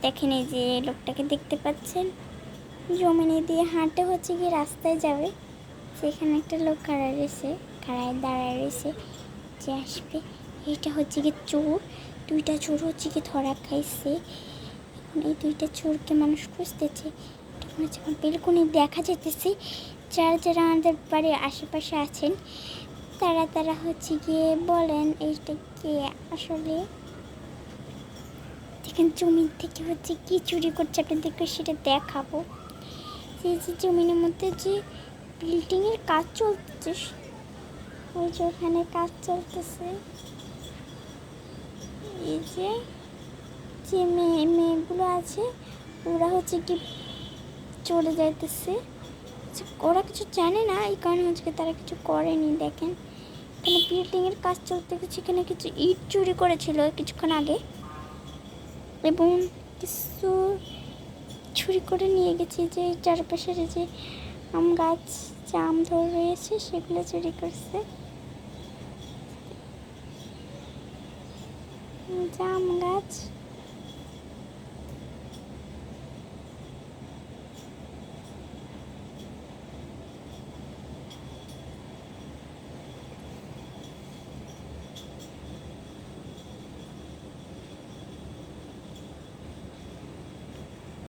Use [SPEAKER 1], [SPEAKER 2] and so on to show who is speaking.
[SPEAKER 1] দেখেন এই যে লোকটাকে দেখতে পাচ্ছেন, জমিনে দিয়ে হাঁটে হচ্ছে কি রাস্তায় যাবে, সেখানে একটা লোক দাঁড়ায় রয়েছে যে আসবে। এইটা হচ্ছে কি চোর, দুইটা চোর হচ্ছে কি ধরা খাইছে। এখন এই দুইটা চোরকে মানুষ খুঁজতেছে। তখন হচ্ছে বেলকনি দেখা যেতেছে যারা যারা আমাদের বাড়ির আশেপাশে আছেন তারা হচ্ছে গিয়ে বলেন এইটা কি আসলে। দেখেন জমির থেকে হচ্ছে কি চুরি করছে, আপনাদেরকে সেটা দেখাবো। এই যে জমিনের মধ্যে যে বিল্ডিংয়ের কাজ চলতেছে, ওই যে ওখানে কাজ চলতেছে। এই যে যে মেয়েগুলো আছে ওরা হচ্ছে কি চলে যাইতেছে, ওরা কিছু জানে না, এই কারণে হচ্ছে তারা কিছু করেনি। দেখেন এখানে বিল্ডিংয়ের কাজ চলতে গেছে, এখানে কিছু ইট চুরি করেছিল কিছুক্ষণ আগে এবং কিছু চুরি করে নিয়ে গেছে। যে চারপাশের যে আম গাছ, যে আম ধরে রয়েছে সেগুলো চুরি করছে। জাম গাছ